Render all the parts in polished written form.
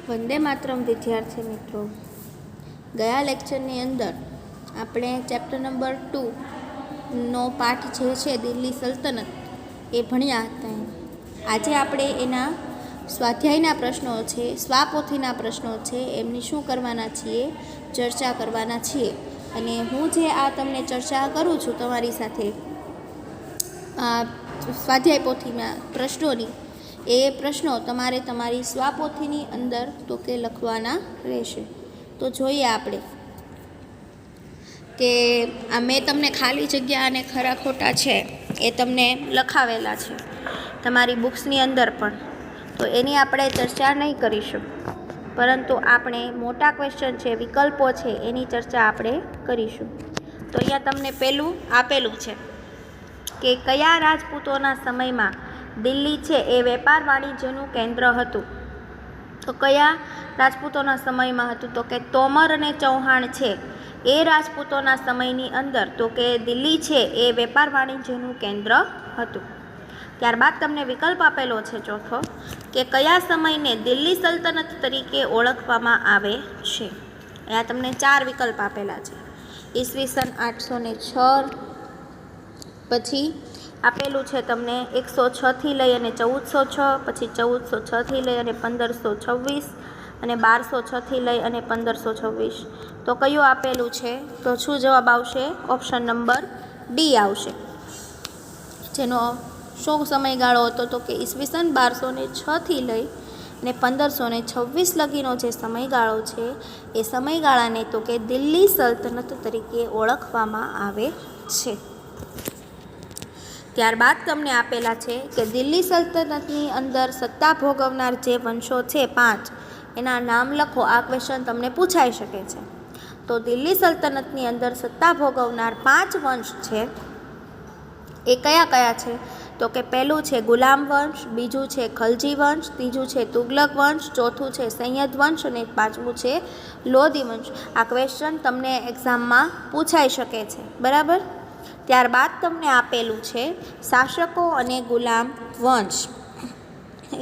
વંદે માતરમ વિદ્યાર્થી મિત્રો, ગયા લેક્ચરની અંદર આપણે ચેપ્ટર નંબર 2નો પાઠ જે છે દિલ્હી સલ્તનત એ ભણ્યા હતા. આજે આપણે એના સ્વાધ્યાયના પ્રશ્નો છે, સ્વાપોથીના પ્રશ્નો છે, એમની શું કરવાના છીએ, ચર્ચા કરવાના છીએ. અને હું જે આ તમને ચર્ચા કરું છું તમારી સાથે સ્વાધ્યાય પોથીના પ્રશ્નોની, એ પ્રશ્નો તમારે તમારી સ્વાપોથીની અંદર તો કે લખવાના રહેશે. તો જોઈએ આપણે કે આ મેં તમને ખાલી જગ્યા અને ખરા ખોટા છે એ તમને લખાવેલા છે તમારી બુક્સની અંદર પણ. તો એની આપણે ચર્ચા નહીં કરીશું, પરંતુ આપણે મોટા ક્વેશ્ચન છે, વિકલ્પો છે, એની ચર્ચા આપણે કરીશું. તો અહીંયા તમને પહેલું આપેલું છે કે કયા રાજપૂતોના સમયમાં દિલ્હી છે એ વેપાર વાણિજ્યનું કેન્દ્ર હતું. તો કયા રાજપૂતોના સમયમાં હતું? તો કે તોમર અને ચૌહાણ છે એ રાજપૂતોના સમયની અંદર તો કે દિલ્હી છે એ વેપાર વાણિજ્યનું કેન્દ્ર હતું. ત્યારબાદ તમને વિકલ્પ આપેલો છે ચોથો કે કયા સમયને દિલ્હી સલ્તનત તરીકે ઓળખવામાં આવે છે. અહીંયા તમને 4 વિકલ્પ આપેલા છે. ઈસવીસન 806, પછી આપેલું છે તમને 106 થી લઈ અને 1406, પછી 1406 થી લઈ અને 1526, અને 1206 થી લઈ અને 1526. તો કયું આપેલું છે? તો શું જવાબ આવશે? ઓપ્શન નંબર ડી આવશે. જેનો શું સમયગાળો હતો? તો કે ઈસવીસન 1206 થી લઈ અને 1526 લગીનો જે સમયગાળો છે એ સમયગાળાને તો કે દિલ્હી સલ્તનત તરીકે ઓળખવામાં આવે છે. ત્યારબાદ તમને આપેલા છે કે દિલ્હી સલ્તનતની અંદર સત્તા ભોગવનાર જે વંશો છે 5, એના નામ લખો. આ ક્વેશ્ચન તમને પૂછાઈ શકે છે. તો દિલ્હી સલ્તનતની અંદર સત્તા ભોગવનાર 5 વંશ છે એ કયા કયા છે? તો કે પહેલું છે ગુલામ વંશ, બીજું છે ખલજી વંશ, ત્રીજું છે તુગલક વંશ, ચોથું છે સૈયદ વંશ અને પાંચમું છે લોધી વંશ. આ ક્વેશ્ચન તમને એક્ઝામમાં પૂછાઈ શકે છે, બરાબર. ત્યારબાદ તમને આપેલું છે શાસકો અને ગુલામ વંશ.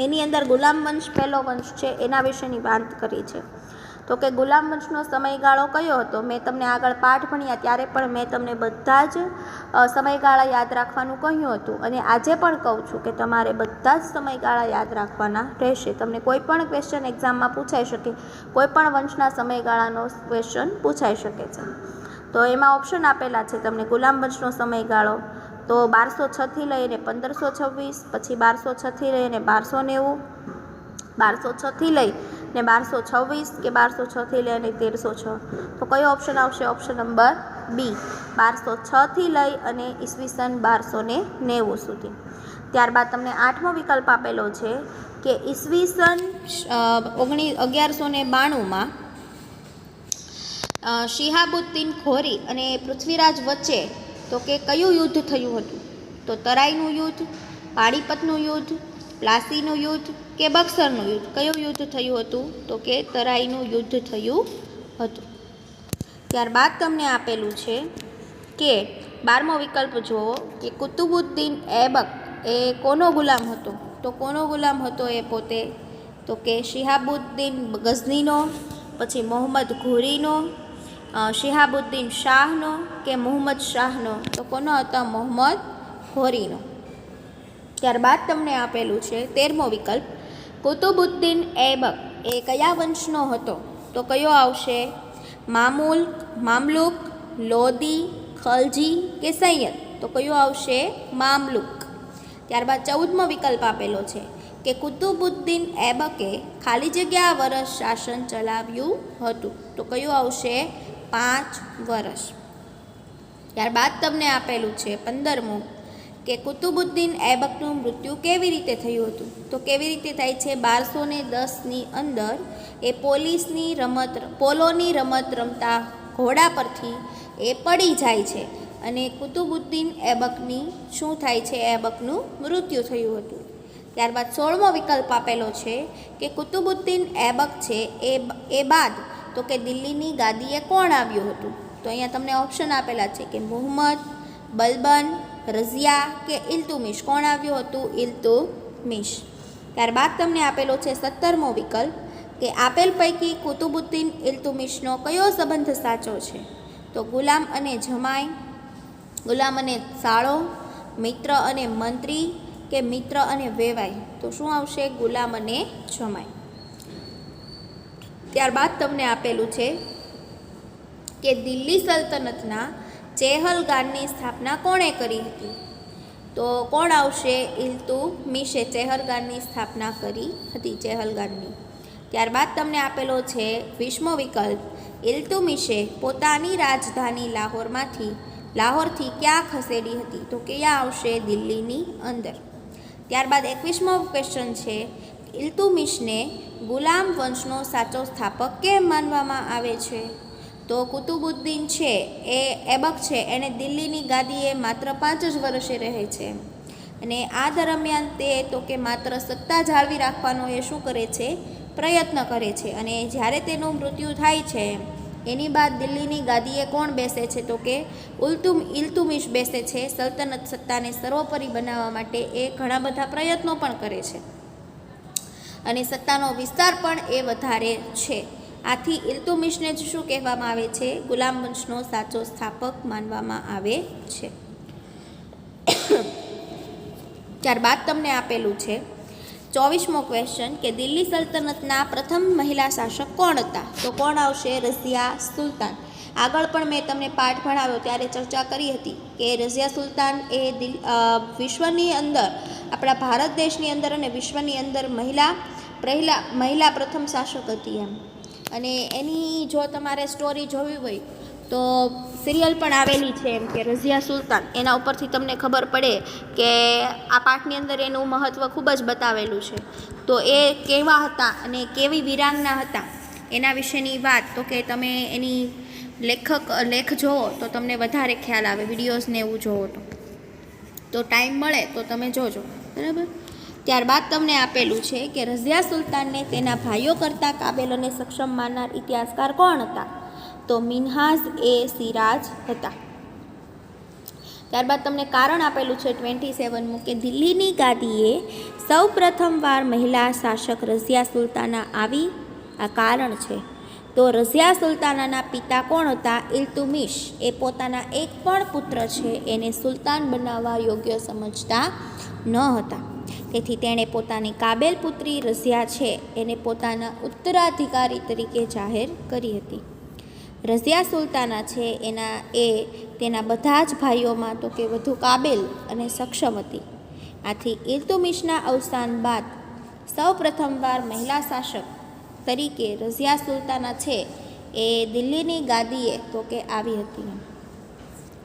એની અંદર ગુલામ વંશ પહેલો વંશ છે, એના વિશેની વાત કરી છે. તો કે ગુલામ વંશનો સમયગાળો કયો હતો? મેં તમને આગળ પાઠ ભણ્યા ત્યારે પણ મેં તમને બધા જ સમયગાળા યાદ રાખવાનું કહ્યું હતું, અને આજે પણ કહું છું કે તમારે બધા જ સમયગાળા યાદ રાખવાના રહેશે. તમને કોઈ પણ ક્વેશ્ચન એક્ઝામમાં પૂછાઈ શકે, કોઈ પણ વંશના સમયગાળાનો ક્વેશ્ચન પૂછાઈ શકે છે. તો એમાં ઓપ્શન આપેલા છે તમને ગુલામ વંશનો સમયગાળો. તો 1206 થી લઈને 1526, પછી 1206 થી લઈને 1290, 1206 થી લઈ ને 1226 કે 1206 થી લઈને 1306. તો કયો ઓપ્શન આવશે? ઓપ્શન નંબર બી, 1206 થી લઈ અને ઈસવીસન 1290 સુધી. ત્યારબાદ તમને 8મો વિકલ્પ આપેલો છે કે ઈસવીસન 1192માં શિહાબુદ્દીન ઘોરી અને પૃથ્વીરાજ વચ્ચે તો કે કયું યુદ્ધ થયું હતું? તો તરાઈનું યુદ્ધ, પાણીપતનું યુદ્ધ, પ્લાસીનું યુદ્ધ કે બક્સરનું યુદ્ધ? કયું યુદ્ધ થયું હતું? તો કે તરાઈનું યુદ્ધ થયું હતું. ત્યારબાદ તમને આપેલું છે કે 12મો વિકલ્પ જુઓ કે કુતુબુદ્દીન ઐબક એ કોનો ગુલામ હતો? તો કોનો ગુલામ હતો એ પોતે? તો કે શિહાબુદ્દીન ગઝનીનો, પછી મોહમ્મદ ઘોરીનો, શિહાબુદ્દીન શાહનો કે મુહમ્મદ શાહનો? તો કોનો હતો? મોહમ્મદ ઘોરીનો. ત્યારબાદ તમને આપેલું છે 13મો વિકલ્પ કુતુબુદ્દીન ઐબક એ કયા વંશનો હતો? તો કયો આવશે? મામલુક, લોધી, ખલજી કે સૈયદ? તો કયો આવશે? મામલુક. ત્યારબાદ 14મો વિકલ્પ આપેલો છે કે કુતુબુદ્દીન ઐબકે ખાલી જગ્યા વર્ષ શાસન ચલાવ્યું હતું? તો કયું આવશે? 5 વર્ષ. ત્યારબાદ તમને આપેલું છે 15મું કે કુતુબુદ્દીન ઐબકનું મૃત્યુ કેવી રીતે થયું હતું? તો કેવી રીતે થાય છે? 1210ની અંદર એ પોલોની રમત રમતા ઘોડા પરથી એ પડી જાય છે અને કુતુબુદ્દીન ઐબકની શું થાય છે? ઐબકનું મૃત્યુ થયું હતું. ત્યારબાદ 16મો વિકલ્પ આપેલો છે કે કુતુબુદ્દીન ઐબક છે એ બાદ તો કે દિલ્હીની ગાદીએ કોણ આવ્યું હતું? તો અહીંયા તમને ઓપ્શન આપેલા છે કે મુહમ્મદ, બલબન, રઝિયા કે ઇલ્તુમિશ? કોણ આવ્યું હતું? ઇલ્તુમિશ. ત્યારબાદ તમને આપેલો છે 17મો વિકલ્પ કે આપેલ પૈકી કુતુબુદ્દીન ઇલ્તુમિશનો કયો સંબંધ સાચો છે? તો ગુલામ અને જમાઈ, ગુલામ અને સાળો, મિત્ર અને મંત્રી કે મિત્ર અને વેવાઈ? તો શું આવશે? ગુલામ અને જમાઈ. ત્યારબાદ તમને આપેલું છે કે દિલ્હી સલ્તનતના ચેહલગાનની સ્થાપના કોણે કરી હતી? તો કોણ આવશે? ઇલ્તુમિશે ચેહલગાનની સ્થાપના કરી હતી, ચેહલગાનની. ત્યારબાદ તમને આપેલો છે 20મો વિકલ્પ, ઇલ્તુમિશે પોતાની રાજધાની લાહોરથી ક્યાં ખસેડી હતી? તો ક્યાં આવશે? દિલ્હીની અંદર. ત્યારબાદ 21મો ક્વેશ્ચન છે, ઇલ્તુમિશને ગુલામ વંશનો સાચો સ્થાપક કેમ માનવામાં આવે છે? તો કુતુબુદ્દીન છે એ એબક છે, એણે દિલ્હીની ગાદીએ માત્ર 5 જ વર્ષે રહે છે અને આ દરમિયાન તે તો કે માત્ર સત્તા જાળવી રાખવાનો એ શું કરે છે? પ્રયત્ન કરે છે. અને જ્યારે તેનું મૃત્યુ થાય છે એની બાદ દિલ્હીની ગાદીએ કોણ બેસે છે? તો કે ઇલ્તુમિશ બેસે છે. સલ્તનત સત્તાને સર્વોપરી બનાવવા માટે એ ઘણા બધા પ્રયત્નો પણ કરે છે અને સત્તાનો વિસ્તાર પણ એ વધારે છે. આથી ઇલ્તુમિશને જ શું કહેવામાં આવે છે? ગુલામ વંશનો સાચો સ્થાપક માનવામાં આવે છે. ત્યારબાદ તમને આપેલું છે 24મો ક્વેશ્ચન કે દિલ્હી સલ્તનતના પ્રથમ મહિલા શાસક કોણ હતા? તો કોણ આવશે? રઝિયા સુલતાન. આગળ પણ મેં તમને પાઠ ભણાવ્યો ત્યારે ચર્ચા કરી હતી કે રઝિયા સુલતાન એ વિશ્વની અંદર, આપણા ભારત દેશની અંદર અને વિશ્વની અંદર મહિલા પ્રથમ શાસક હતી એમ. અને એની જો તમારે સ્ટોરી જોવી હોય તો સિરિયલ પણ આવેલી છે એમ કે રઝિયા સુલતાન, એના ઉપરથી તમને ખબર પડે કે આ પાઠની અંદર એનું મહત્ત્વ ખૂબ જ બતાવેલું છે. તો એ કેવા હતા અને કેવી વીરાંગના હતા એના વિશેની વાત તો કે તમે એની લેખ જોવો તો તમને વધારે ખ્યાલ આવે, વિડીયોઝને એવું જોવો તો ટાઈમ મળે તો તમે જોજો, બરાબર. ત્યારબાદ તમને આપેલું છે કે રઝિયા સુલતાનને તેના ભાઈઓ કરતાં કાબેલ અને સક્ષમ માનનાર ઇતિહાસકાર કોણ હતા? તો મિન્હાજ એ સિરાજ હતા. ત્યારબાદ તમને કારણ આપેલું છે 27મું કે દિલ્હીની ગાદીએ સૌ પ્રથમવાર મહિલા શાસક રઝિયા સુલતાના આવી. આ કારણ છે. તો રઝિયા સુલતાનાના પિતા કોણ હતા? ઇલ્તુમિશ. એ પોતાના એક પણ પુત્ર છે એને સુલતાન બનાવવા યોગ્ય સમજતા ન હતા. તેથી તેણે પોતાની કાબેલ પુત્રી રઝિયા છે એને પોતાના ઉત્તરાધિકારી તરીકે જાહેર કરી હતી. રઝિયા સુલતાના છે તેના બધા જ ભાઈઓમાં તો કે વધુ કાબેલ અને સક્ષમ હતી. આથી ઇલ્તુમિશના અવસાન બાદ સૌ પ્રથમવાર મહિલા શાસક તરીકે રઝિયા સુલતાના છે એ દિલ્હીની ગાદીએ તો કે આવી હતી.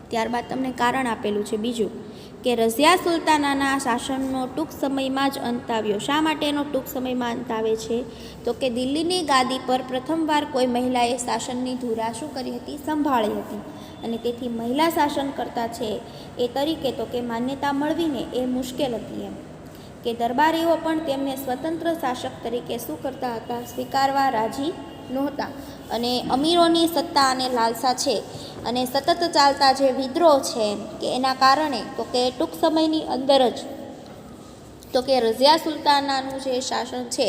ત્યારબાદ તમને કારણ આપેલું છે બીજું કે રઝિયા સુલતાનાના શાસનનો ટૂંક સમયમાં જ અંત આવ્યો. શા માટે એનો ટૂંક સમયમાં અંત આવે છે? તો કે દિલ્હીની ગાદી પર પ્રથમવાર કોઈ મહિલાએ શાસનની ધુરા શું કરી હતી? સંભાળી હતી. અને તેથી મહિલા શાસન કરતા છે એ તરીકે તો કે માન્યતા મળવીને એ મુશ્કેલ હતી એમ કે દરબારીઓ પણ તેમને સ્વતંત્ર શાસક તરીકે શું કરતા હતા? સ્વીકારવા રાજી નહોતા. અને અમીરોની સત્તા અને લાલસા છે અને સતત ચાલતા જે વિદ્રોહ છે કે એના કારણે તો કે ટૂંક સમયની અંદર જ તો કે રઝિયા સુલતાનાનું જે શાસન છે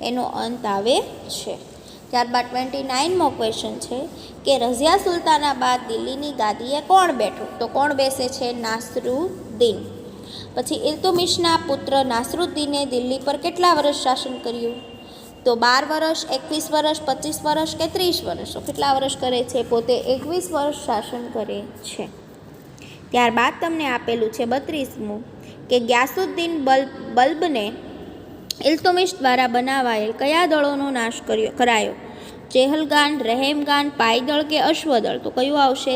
એનો અંત આવે છે. ત્યારબાદ 29મો ક્વેશ્ચન છે કે રઝિયા સુલતાના બાદ દિલ્હીની ગાદીએ કોણ બેઠું? તો કોણ બેસે છે? નાસરુદ્દીન. પછી ઇલ્તુમિશના પુત્ર નાસરુદ્દીને દિલ્હી પર કેટલા વર્ષ શાસન કર્યું? તો 12 વર્ષ, 21 વર્ષ, 25 વર્ષ કે 30 વર્ષ? તો કેટલા વર્ષ કરે છે? પોતે 21 વર્ષ શાસન કરે છે. ત્યારબાદ તમને આપેલું છે 32મું કે ગ્યાસુદ્દીન બલ્બને ઇલ્તુમિશ દ્વારા બનાવાયેલ કયા દળોનો નાશ કરાયો? ચેહલગાન, રહેમગાન, પાયદળ કે અશ્વદળ? તો કયું આવશે?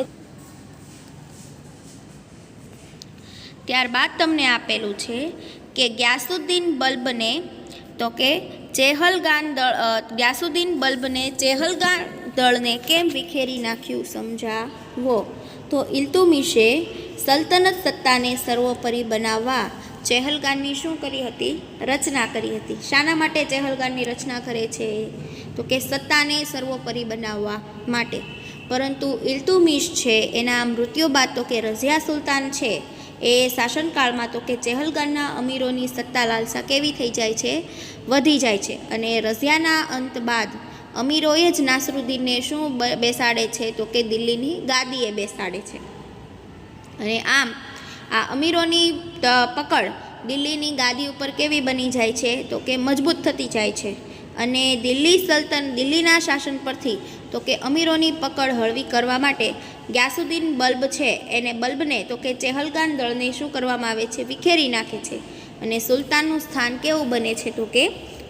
ત્યારબાદ તમને આપેલું છે કે ગ્યાસુદ્દીન બલ્બને તો કે ગ્યાસુદ્દીન બલ્બને ચેહલગાન દળને કેમ વિખેરી નાખ્યું? સમજાવો. તો ઇલ્તુમિશે સલ્તનત સત્તાને સર્વોપરી બનાવવા ચેહલગાનની શું કરી હતી? રચના કરી હતી. શાના માટે ચેહલગાનની રચના કરે છે? તો કે સત્તાને સર્વોપરી બનાવવા માટે. પરંતુ ઇલ્તુમિશ છે એના મૃત્યુ બાદ તો કે રઝિયા સુલતાન છે એ શાસનકાળમાં તો કે ચેહલગાનના અમીરોની સત્તા લાલસા કેવી થઈ જાય છે, વધી જાય છે. અને રઝિયાના અંત બાદ અમીરોએ જ નાસરુદ્દીનને શું બેસાડે છે, તો કે દિલ્હીની ગાદીએ બેસાડે છે. અને આમ આ અમીરોની પકડ દિલ્હીની ગાદી ઉપર કેવી બની જાય છે, તો કે મજબૂત થતી જાય છે. અને દિલ્હીના શાસન પરથી તો કે અમીરોની પકડ હળવી કરવા માટે ગ્યાસુદ્દીન બલ્બને તો કે ચેહલગાન દળને શું કરવામાં આવે છે, વિખેરી નાખે છે. અને સુલતાનનું સ્થાન કેવું બને છે, તો કે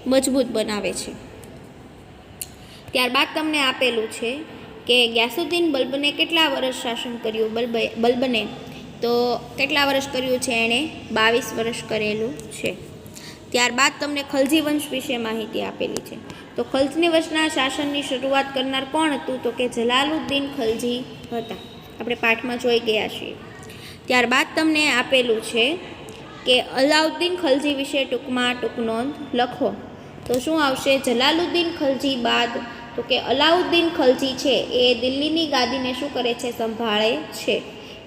મજબૂત બનાવે છે. ત્યારબાદ તમને આપેલું છે કે ગ્યાસુદ્દીન બલ્બને કેટલા વર્ષ શાસન કર્યું. બલ્બને તો કેટલા વર્ષ કર્યું છે, એણે 22 વર્ષ કરેલું છે. ત્યારબાદ તમને ખલજી વંશ વિશે માહિતી આપેલી છે. તો ખલજી વંશના શાસનની શરૂઆત કરનાર કોણ હતું, તો કે જલાલુદ્દીન ખલજી હતા. આપણે પાઠમાં જોઈ ગયા છીએ. ત્યારબાદ તમને આપેલું છે કે અલાઉદ્દીન ખલજી વિશે ટૂંકમાં ટૂંક નોંધ લખો. તો શું આવશે, જલાલુદ્દીન ખલજી બાદ તો કે અલાઉદ્દીન ખલજી છે એ દિલ્હીની ગાદીને શું કરે છે, સંભાળે છે.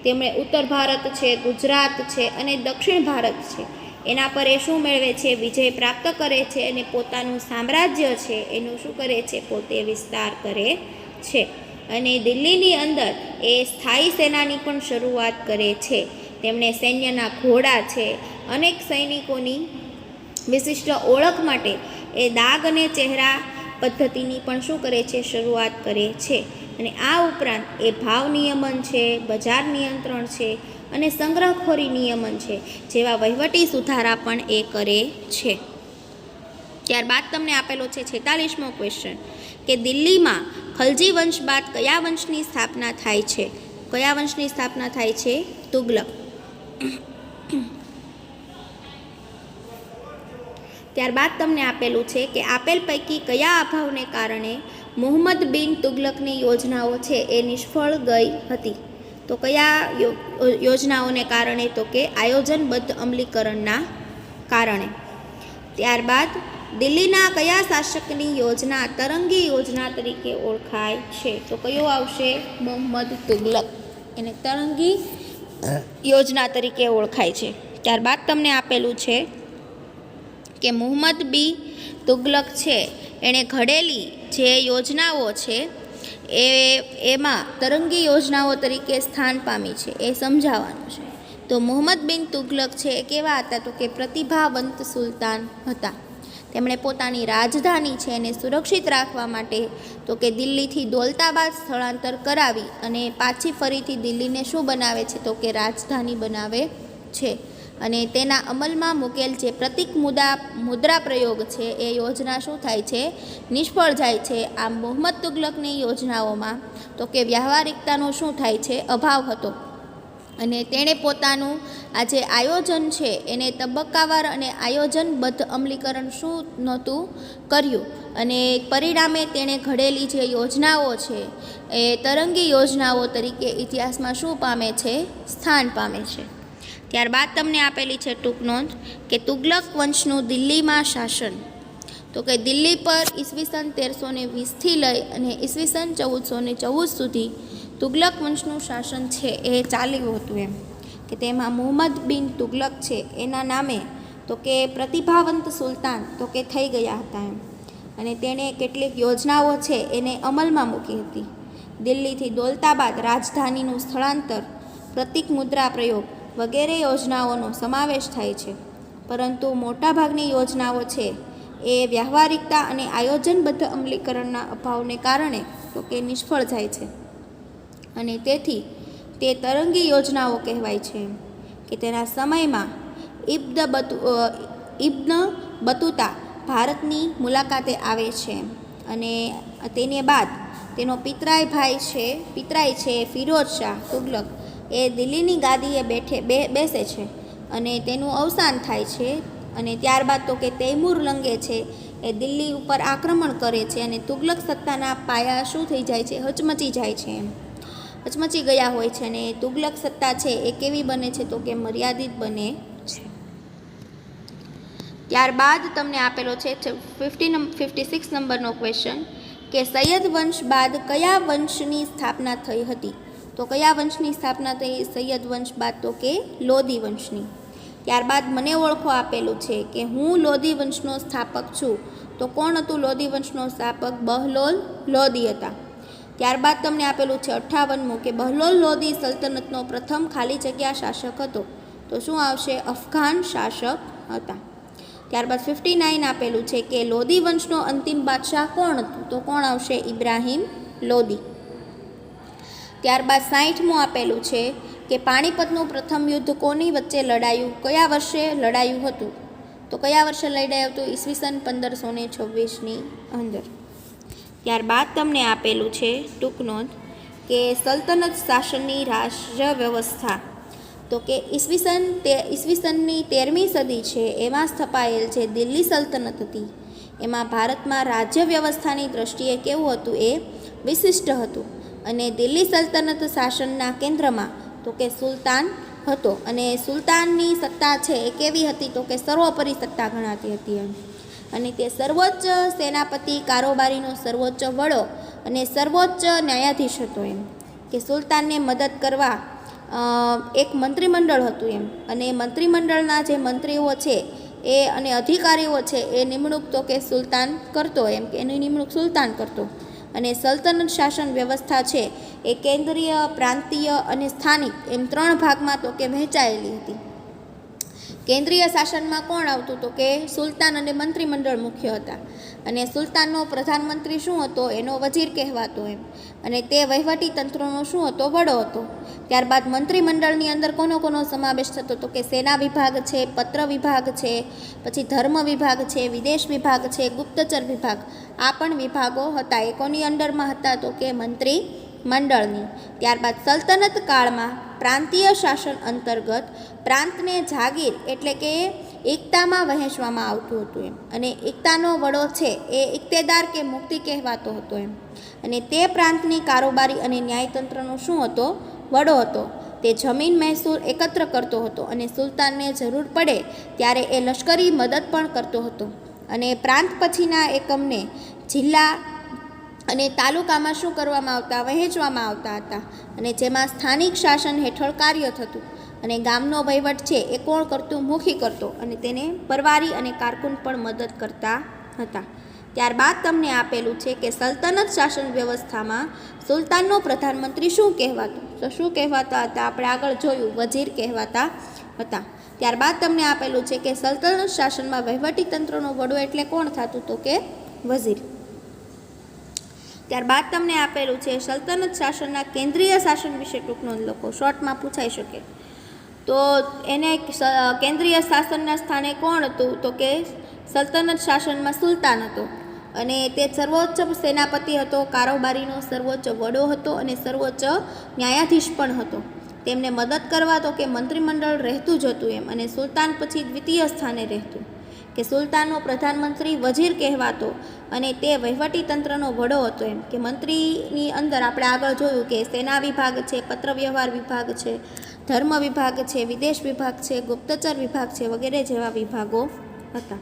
તેમણે ઉત્તર ભારત છે, ગુજરાત છે અને દક્ષિણ ભારત છે એના પર એ શું મેળવે છે, વિજય પ્રાપ્ત કરે છે. અને પોતાનું સામ્રાજ્ય છે એનું શું કરે છે, પોતે વિસ્તાર કરે છે. અને દિલ્હીની અંદર એ સ્થાયી સેનાની પણ શરૂઆત કરે છે. તેમણે સૈન્યના ઘોડા છે, અનેક સૈનિકોની વિશિષ્ટ ઓળખ માટે એ દાગ અને ચહેરા પદ્ધતિની પણ શું કરે છે, શરૂઆત કરે છે. અને આ ઉપરાંત એ ભાવ નિયમન છે, બજાર નિયંત્રણ છે અને સંગ્રહખોરી નિયમન છે જેવા વહીવટી સુધારા પણ એ કરે છે. ત્યારબાદ તમને આપેલો છે 46મો ક્વેશ્ચન કે દિલ્હીમાં ખલજી વંશ બાદ કયા વંશની સ્થાપના થાય છે. કયા વંશની સ્થાપના થાય છે, તુગલક. ત્યારબાદ તમને આપેલું છે કે આપેલ પૈકી કયા અભાવને કારણે મુહમ્મદ બિન તુગલકની યોજનાઓ છે એ નિષ્ફળ ગઈ હતી. તો કયા યોજનાઓને કારણે, તો કે આયોજનબદ્ધ અમલીકરણના કારણે. ત્યારબાદ દિલ્હીના કયા શાસકની યોજના તરંગી યોજના તરીકે ઓળખાય છે. તો કયો આવશે, મુહમ્મદ તુગલક. એને તરંગી યોજના તરીકે ઓળખાય છે. ત્યારબાદ તમને આપેલું છે કે મુહમ્મદ બી તુગલક છે એણે ઘડેલી જે યોજનાઓ છે એમાં તરંગી યોજનાઓ તરીકે સ્થાન પામી છે એ સમજાવવાનું છે. તો મુહમ્મદ બિન તુગલક છે એ કેવા હતા, તો કે પ્રતિભાવંત સુલતાન હતા. તેમણે પોતાની રાજધાની છે એને સુરક્ષિત રાખવા માટે તો કે દિલ્હીથી દૌલતાબાદ સ્થળાંતર કરાવી અને પાછી ફરીથી દિલ્હીને શું બનાવે છે, તો કે રાજધાની બનાવે છે. અને તેના અમલમાં મૂકેલ જે પ્રતિક મુદ્રા પ્રયોગ છે એ યોજના શું થાય છે, નિષ્ફળ જાય છે. આમ મુહમ્મદ તુગલકની યોજનાઓમાં તો કે વ્યવહારિકતાનો શું થાય છે, અભાવ હતો. અને તેણે પોતાનું આ જે આયોજન છે એને તબક્કાવાર અને આયોજનબદ્ધ અમલીકરણ શું નહોતું કર્યું. અને પરિણામે તેણે ઘડેલી જે યોજનાઓ છે એ તરંગી યોજનાઓ તરીકે ઇતિહાસમાં શું પામે છે, સ્થાન પામે છે. ત્યારબાદ તમને આપેલી છે ટૂંક નોંધ કે તુગલક વંશનું દિલ્હીમાં શાસન. તો કે દિલ્હી પર ઈસવીસન 1320થી લઈ અને ઈસવીસન 1414 સુધી તુગલક વંશનું શાસન છે એ ચાલ્યું હતું. એમ કે તેમાં મુહમ્મદ બિન તુગલક છે એના નામે તો કે પ્રતિભાવંત સુલતાન તો કે થઈ ગયા હતા. એમ અને તેણે કેટલીક યોજનાઓ છે એને અમલમાં મૂકી હતી. દિલ્હીથી દૌલતાબાદ રાજધાનીનું સ્થળાંતર, પ્રતિક મુદ્રા પ્રયોગ વગેરે યોજનાઓનો સમાવેશ થાય છે. પરંતુ મોટાભાગની યોજનાઓ છે એ વ્યવહારિકતા અને આયોજનબદ્ધ અમલીકરણના અભાવને કારણે તો કે નિષ્ફળ જાય છે. અને તેથી તે તરંગી યોજનાઓ કહેવાય છે. કે તેના સમયમાં ઇબ્ન બતુતા ભારતની મુલાકાતે આવે છે અને તેને બાદ તેનો પિતરાઈ છે ફિરોજ શાહ તુગલક એ દિલ્હીની ગાદીએ બેસે છે અને તેનું અવસાન થાય છે. અને ત્યારબાદ તો કે તૈમૂર લંગે છે એ દિલ્હી ઉપર આક્રમણ કરે છે અને તુગલક સત્તાના પાયા શું થઈ જાય છે, હચમચી જાય છે. હચમચી ગયા હોય છે અને તુગલક સત્તા છે એ કેવી બને છે, તો કે મર્યાદિત બને છે. ત્યારબાદ તમને આપેલો છે 56 નંબરનો ક્વેશ્ચન કે સૈયદ વંશ બાદ કયા વંશની સ્થાપના થઈ હતી. તો કયા વંશની સ્થાપના થઈ? સૈયદ વંશ બાદ તો કે લોધી વંશની. ત્યારબાદ મને ઓળખો આપેલું છે કે હું લોધી વંશનો સ્થાપક છું. તો કોણ હતું લોધી વંશનો સ્થાપક? બહલોલ લોધી હતા. ત્યારબાદ તમને આપેલું છે 58મું કે બહલોલ લોધી સલ્તનતનો પ્રથમ ખાલી જગ્યા શાસક હતો. તો શું આવશે? અફઘાન શાસક હતા. ત્યારબાદ 59 આપેલું છે કે લોધી વંશનો અંતિમ બાદશાહ કોણ હતું? તો કોણ આવશે? ઇબ્રાહિમ લોધી. ત્યારબાદ 60મું આપેલું છે કે પાણીપતનું પ્રથમ યુદ્ધ કોની વચ્ચે લડાયું? કયા વર્ષે લડાયું હતું? તો કયા વર્ષે લડાયું હતું? ઈસવીસન 1526ની અંદર. ત્યારબાદ તમને આપેલું છે ટૂંક નોંધ કે સલ્તનત શાસનની રાજ્ય વ્યવસ્થા. તો કે ઈસવીસનની 13મી સદી છે એમાં સ્થપાયેલ જે દિલ્હી સલ્તનત હતી એમાં ભારતમાં રાજ્ય વ્યવસ્થાની દ્રષ્ટિએ કેવું હતું? એ વિશિષ્ટ હતું. અને દિલ્હી સલ્તનત શાસનના કેન્દ્રમાં તો કે સુલતાન હતો. અને સુલતાનની સત્તા છે એ કેવી હતી? તો કે સર્વોપરી સત્તા ગણાતી હતી એમ. અને તે સર્વોચ્ચ સેનાપતિ, કારોબારીનો સર્વોચ્ચ વડો અને સર્વોચ્ચ ન્યાયાધીશ હતો એમ. કે સુલતાનને મદદ કરવા એક મંત્રીમંડળ હતું એમ. અને મંત્રીમંડળના જે મંત્રીઓ છે એ અને અધિકારીઓ છે એ નિમણૂક તો કે સુલતાન કરતો એમ. કે એની નિમણૂક સુલતાન કરતો. અને સલ્તનત શાસન વ્યવસ્થા છે એ કેન્દ્રીય, પ્રાંતીય અને સ્થાનિક એમ 3 ભાગમાં તો કે વહેંચાયેલી હતી. કેન્દ્રીય શાસનમાં કોણ આવતું? તો કે સુલતાન અને મંત્રીમંડળ મુખ્ય હતા. અને સુલતાનનો પ્રધાનમંત્રી શું હતો? એનો વજીર કહેવાતો એમ. અને તે વહીવટી તંત્રનો શું હતો? વડો હતો. ત્યારબાદ મંત્રીમંડળની અંદર કોનો સમાવેશ થતો? તો કે સેના વિભાગ છે, પત્ર વિભાગ છે, પછી ધર્મ વિભાગ છે, વિદેશ વિભાગ છે, ગુપ્તચર વિભાગ, આ પણ વિભાગો હતા. એ કોની અંડરમાં હતા? તો કે મંત્રી મંડળની. ત્યારબાદ સલ્તનત કાળમાં પ્રાંતીય શાસન અંતર્ગત પ્રાંતને જાગીર એટલે કે એકતામાં વહેંચવામાં આવતું હતું એમ. અને એકતાનો વડો છે એ ઇક્તેદાર કે મુક્તિ કહેવાતો હતો એમ. અને તે પ્રાંતની કારોબારી અને ન્યાયતંત્રનો શું હતો? વડો હતો. તે જમીન મહેસૂલ એકત્ર કરતો હતો અને સુલતાનને જરૂર પડે ત્યારે એ લશ્કરી મદદ પણ કરતો હતો. અને પ્રાંત પછીના એકમને જિલ્લા અને તાલુકામાં શું કરવામાં આવતા? વહેંચવામાં આવતા હતા. અને જેમાં સ્થાનિક શાસન હેઠળ કાર્ય થતું. અને ગામનો વહીવટ છે એ કોણ કરતું? મુખી કરતો. અને તેને પરવારી અને કારકુન પણ મદદ કરતા હતા. ત્યારબાદ તમને આપેલું છે કે સલ્તનત શાસન વ્યવસ્થામાં સુલતાનનો પ્રધાનમંત્રી શું કહેવાતો? તો શું કહેવાતા હતા? આપણે આગળ જોયું, વજીર કહેવાતા હતા. ત્યારબાદ તમને આપેલું છે કે સલ્તનત શાસનમાં વહીવટી તંત્રનો વડો એટલે કોણ થતું? તો કે વઝીર. ત્યારબાદ તમને આપેલું છે સલ્તનત શાસનના કેન્દ્રીય શાસન વિશે ટૂંક નોંધ લખો. શોર્ટમાં પૂછાઈ શકે. તો એને કેન્દ્રીય શાસનના સ્થાને કોણ હતું? તો કે સલ્તનત શાસનમાં સુલતાન હતો. અને તે સર્વોચ્ચ સેનાપતિ હતો, કારોબારીનો સર્વોચ્ચ વડો હતો અને સર્વોચ્ચ ન્યાયાધીશ પણ હતો. તેમને મદદ કરવા તો કે મંત્રીમંડળ રહેતું જ હતું એમ. અને સુલતાન પછી દ્વિતીય સ્થાને રહેતું. કે સુલતાનનો પ્રધાનમંત્રી વજીર કહેવાતો અને તે વહીવટી તંત્રનો વડો હતો એમ. કે મંત્રીની અંદર આપણે આગળ જોયું કે સેના વિભાગ છે, પત્ર વ્યવહાર વિભાગ છે, ધર્મ વિભાગ છે, વિદેશ વિભાગ છે, ગુપ્તચર વિભાગ છે વગેરે જેવા વિભાગો હતા.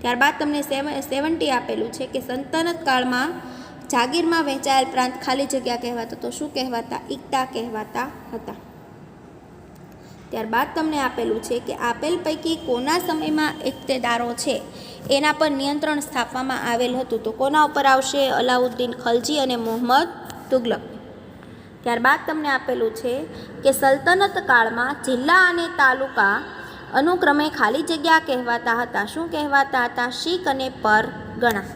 ત્યારબાદ તમને 70 આપેલું છે કે સલ્તનત કાળમાં જાગીરમાં વહેંચાયેલ પ્રાંત ખાલી જગ્યા કહેવાતા. તો શું કહેવાતા? ઇક્તા કહેવાતા હતા. ત્યારબાદ તમને આપેલું છે કે આપેલ પૈકી કોના સમયમાં ઇક્તેદારો છે એના પર નિયંત્રણ સ્થાપવામાં આવેલ હતું? તો કોના ઉપર આવશે? અલાઉદ્દીન ખલજી અને મોહમ્મદ તુગલક. ત્યારબાદ તમને આપેલું છે કે સલ્તનત કાળમાં જિલ્લા અને તાલુકા અનુક્રમે ખાલી જગ્યા કહેવાતા હતા. શું કહેવાતા હતા? શીખ અને પરગણા.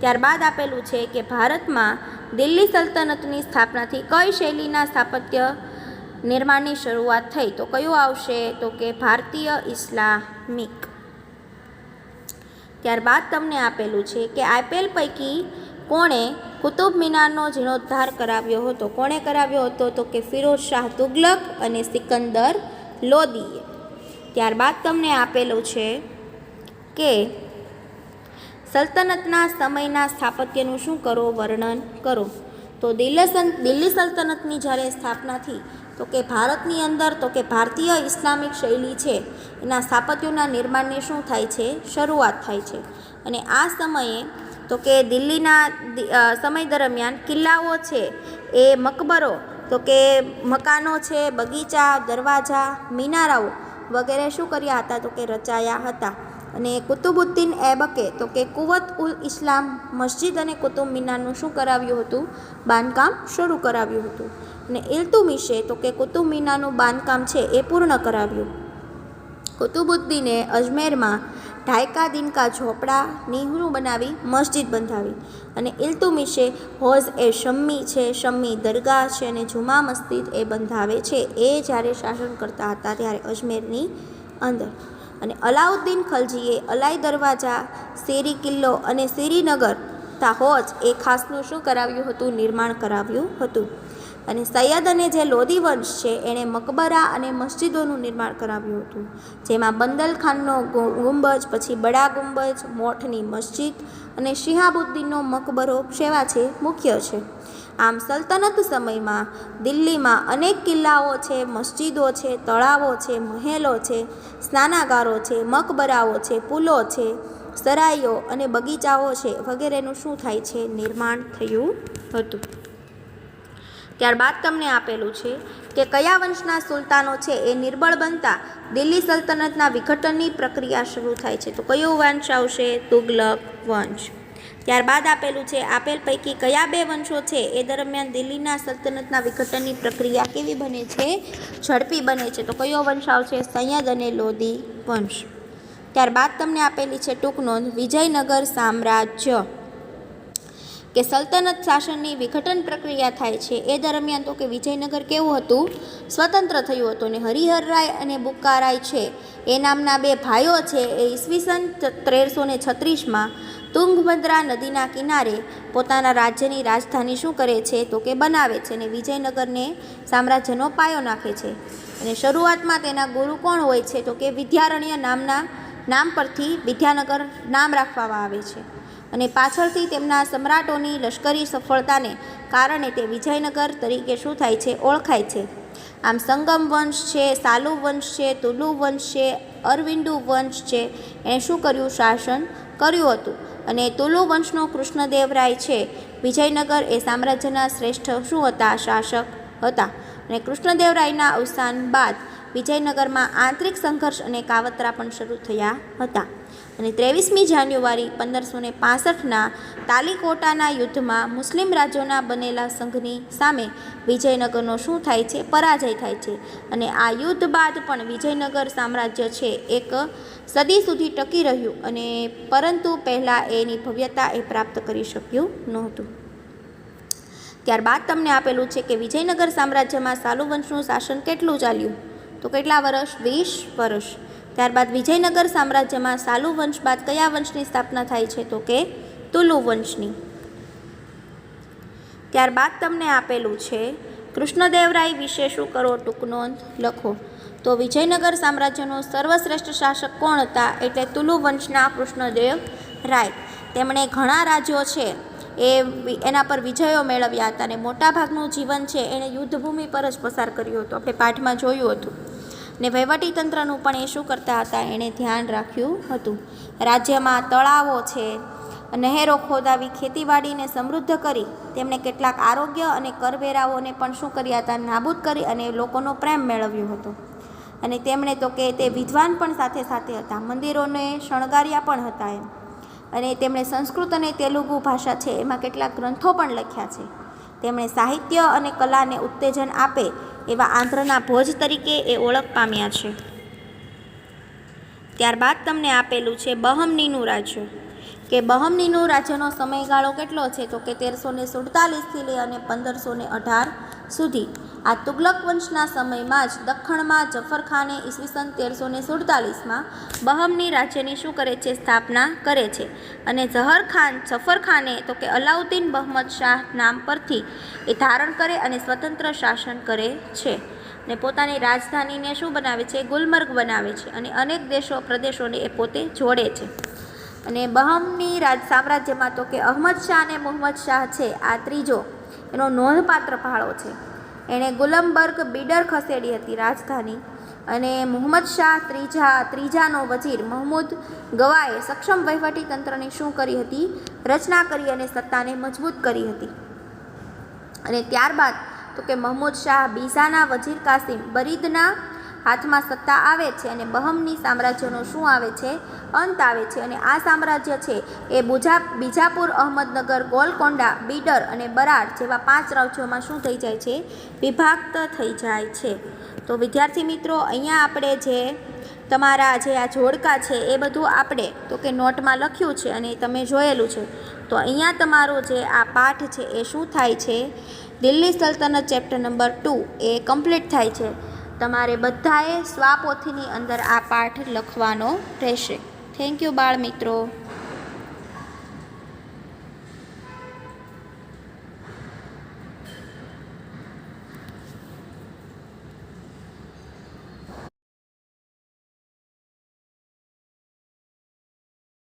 ત્યારબાદ આપેલું છે કે ભારતમાં દિલ્હી સલ્તનતની સ્થાપનાથી કઈ શૈલીના સ્થાપત્ય નિર્માણની શરૂઆત થઈ? તો કયું આવશે? તો કે ભારતીય ઇસ્લામિક. ત્યારબાદ તમને આપેલું છે કે આપેલ પૈકી કોણે કુતુબ મિનારનો જીર્ણોદ્ધાર કરાવ્યો હતો? કોણે કરાવ્યો હતો? તો કે ફિરોઝ શાહ તુગલક અને સિકંદર લોદીએ. ત્યારબાદ તમને આપેલું છે કે સલ્તનતના સમયના સ્થાપત્યનું શું કરો? વર્ણન કરો. તો દિલ્હી સલ્તનતની જ્યારે સ્થાપના થઈ તો કે ભારતની અંદર તો કે ભારતીય ઇસ્લામિક શૈલી છે એના સ્થાપત્યોના નિર્માણની શું થાય છે? શરૂઆત થાય છે. અને આ સમયે તો કે દિલ્હીના સમય દરમિયાન કિલ્લાઓ છે એ મકબરો તો કે મકાનો છે, બગીચા, દરવાજા, મિનારાઓ વગેરે શું કર્યા હતા તો કે રચાયા હતા. અને કુતુબુદ્દીન એબકે તો કે કુવત ઉલ ઇસ્લામ મસ્જિદ અને કુતુબ મિનારનું શું કરાવ્યું હતું? બાંધકામ શરૂ કરાવ્યું હતું. અને ઇલ્તુમિશે તો કે કુતુબ મિનારનું બાંધકામ છે એ પૂર્ણ કરાવ્યું. કુતુબુદ્દીને અજમેરમાં ઢાયકા દિનકા ઝોપડા નીહરું બનાવી મસ્જિદ બંધાવી. અને ઇલ્તુમિશે હોઝ એ શમ્મી છે, શમ્મી દરગાહ છે અને જુમા મસ્જિદ એ બંધાવે છે. એ જ્યારે શાસન કરતા હતા ત્યારે અજમેરની અંદર. અને અલાઉદ્દીન ખલજીએ અલાઈ દરવાજા, શેરી કિલ્લો અને શ્રીનગર તાહોજ એ ખાસનું શું કરાવ્યું હતું? નિર્માણ કરાવ્યું હતું. અને સૈયદ અને જે લોધી વંશ છે એણે મકબરા અને મસ્જિદોનું નિર્માણ કરાવ્યું હતું, જેમાં બંદલખાનનો ગુંબજ, પછી બડા ગુંબજ, મોઠની મસ્જિદ અને શિહાબુદ્દીનનો મકબરો સેવા છે મુખ્ય છે. આમ સલ્તનત સમયમાં દિલ્હીમાં અનેક કિલ્લાઓ છે, મસ્જિદો છે, તળાવો છે, મહેલો છે, સ્નાનાગારો છે, મકબરાઓ છે, પુલો છે, સરાઈઓ અને બગીચાઓ છે વગેરેનું શું થાય છે? નિર્માણ થયું હતું. ત્યારબાદ તમને આપેલું છે કે કયા વંશના સુલતાનો છે એ નિર્બળ બનતા દિલ્હી સલ્તનતના વિઘટનની પ્રક્રિયા શરૂ થાય છે? તો કયો વંશ આવશે? તુગલક વંશ. ત્યારબાદ આપેલું છે આપેલ પૈકી કયા બે વંશો છે એ દરમિયાન દિલ્હીના સલ્તનતના વિઘટનની પ્રક્રિયા કેવી બને છે? ઝડપી બને છે. તો કયો વંશ આવશે? સૈયદ અને લોધી વંશ. ત્યારબાદ તમને આપેલી છે ટૂંક નોંધ વિજયનગર સામ્રાજ્ય કે સલ્તનત શાસનની વિઘટન પ્રક્રિયા થાય છે એ દરમિયાન તો કે વિજયનગર કેવું હતું? સ્વતંત્ર થયું હતું. અને હરિહરરાય અને બુક્કારાય છે એ નામના બે ભાઈઓ છે એ ઈસવીસન 1336માં તુંગભદ્રા નદીના કિનારે પોતાના રાજ્યની રાજધાની શું કરે છે તો કે બનાવે છે અને વિજયનગરને સામ્રાજ્યનો પાયો નાખે છે. અને શરૂઆતમાં તેના ગુરુ કોણ હોય છે તો કે વિદ્યારણ્ય નામના નામ પરથી વિદ્યાનગર નામ રાખવામાં આવે છે. અને પાછળથી તેમના સમ્રાટોની લશ્કરી સફળતાને કારણે તે વિજયનગર તરીકે શું થાય છે? ઓળખાય છે. આમ સંગમ વંશ છે, સાલુ વંશ છે, તુલુ વંશ છે, અરવિંદુ વંશ છે એણે શું કર્યું? શાસન કર્યું હતું. અને તુલુ વંશનો કૃષ્ણદેવરાય છે વિજયનગર એ સામ્રાજ્યના શ્રેષ્ઠ શું હતા? શાસક હતા. અને કૃષ્ણદેવરાયના અવસાન બાદ વિજયનગરમાં આંતરિક સંઘર્ષ અને કાવતરા પણ શરૂ થયા હતા. અને 23મી જાન્યુઆરી 1565ના તાલીકોટાના યુદ્ધમાં મુસ્લિમ રાજ્યોના બનેલા સંઘની સામે વિજયનગરનો શું થાય છે? પરાજય થાય છે. અને આ યુદ્ધ બાદ પણ વિજયનગર સામ્રાજ્ય છે એક સદી સુધી ટકી રહ્યું, અને પરંતુ પહેલાં એની ભવ્યતા એ પ્રાપ્ત કરી શક્યું નહોતું. ત્યારબાદ તમને આપેલું છે કે વિજયનગર સામ્રાજ્યમાં સાલુ વંશનું શાસન કેટલું ચાલ્યું? તો કેટલા વર્ષ? 20 વર્ષ. ત્યારબાદ વિજયનગર સામ્રાજ્યમાં સાલુ વંશ બાદ કયા વંશની સ્થાપના થાય છે? તો કે તુલુ વંશની. ત્યારબાદ તમને આપેલું છે કૃષ્ણદેવરાય વિશે શું કરો? ટૂંક નોંધ લખો. તો વિજયનગર સામ્રાજ્યનો સર્વશ્રેષ્ઠ શાસક કોણ હતા? એટલે તુલુ વંશના કૃષ્ણદેવરાય. તેમણે ઘણા રાજ્યો છે એના પર વિજયો મેળવ્યા હતા અને મોટાભાગનું જીવન છે એણે યુદ્ધભૂમિ પર જ પસાર કર્યું હતું. આપણે પાઠમાં જોયું હતું. ને વહીવટીતંત્રનું પણ એ શું કરતા હતા? એણે ધ્યાન રાખ્યું હતું. રાજ્યમાં તળાવો છે, નહેરો ખોદાવી ખેતીવાડીને સમૃદ્ધ કરી તેમણે કેટલાક આરોગ્ય અને કરવેરાઓને પણ શું કર્યા હતા? નાબૂદ કરી અને લોકોનો પ્રેમ મેળવ્યો હતો. અને તેમણે તો કે તે વિદ્વાન પણ સાથે સાથે હતા, મંદિરોને શણગાર્યા પણ હતા એમ. અને તેમણે સંસ્કૃત અને તેલુગુ ભાષા છે એમાં કેટલાક ગ્રંથો પણ લખ્યા છે. તેમણે સાહિત્ય અને કલાને ઉત્તેજન આપે એવા આંધ્રના ભોજ તરીકે એ ઓળખ પામ્યા છે. ત્યારબાદ તમને આપેલું છે બહમનીનું રાજ્ય કે બહમનીનું રાજ્યનો સમયગાળો કેટલો છે? તો કે 1347થી લઈ અને 1518 સુધી. આ તુગલક વંશના સમયમાં જ દખ્ખણમાં જફરખાને ઈસવીસન 1347માં બહમની રાજ્યની શું કરે છે? સ્થાપના કરે છે. અને જફરખાને તો કે અલાઉદ્દીન બહમદ શાહ નામ પરથી એ ધારણ કરે અને સ્વતંત્ર શાસન કરે છે. ને પોતાની રાજધાનીને શું બનાવે છે? ગુલમર્ગ બનાવે છે. અને અનેક દેશો પ્રદેશોને એ પોતે જોડે છે. અને બહમની સામ્રાજ્યમાં તો કે અહમદ શાહ અને મુહમ્મદ શાહ છે આ ત્રીજો એનો નોંધપાત્ર ફાળો છે. એણે ગુલમબર્ગ બીડર ખસેડી હતી રાજધાની. અને મુહમ્મદ શાહ ત્રીજાનો વજીર મહમૂદ ગવાએ સક્ષમ વહીવટી તંત્રની શું કરી હતી? રચના કરી અને સત્તાને મજબૂત કરી હતી. અને ત્યારબાદ તો કે મહમૂદ શાહ બીજાના વજીર કાસિમ બરીદના હાથમાં સત્તા આવે છે અને બહમની સામ્રાજ્યનો શું આવે છે? અંત આવે છે. અને આ સામ્રાજ્ય છે એ બીજાપુર, અહમદનગર, ગોલકોંડા, બીડર અને બરાડ જેવા 5 રાજ્યોમાં શું થઈ જાય છે? વિભક્ત થઈ જાય છે. તો વિદ્યાર્થી મિત્રો, અહીંયા આપણે જે તમારા જે આ જોડકા છે એ બધું આપણે તો કે નોટમાં લખ્યું છે અને તમે જોયેલું છે. તો અહીંયા તમારો જે આ પાઠ છે એ શું થાય છે? દિલ્હી સલ્તનત ચેપ્ટર નંબર 2 એ કમ્પ્લીટ થાય છે. તમારે બધાએ સ્વાપોથીની અંદર આ પાઠ લખવાનો રહેશે. થેન્ક યુ બાળ મિત્રો.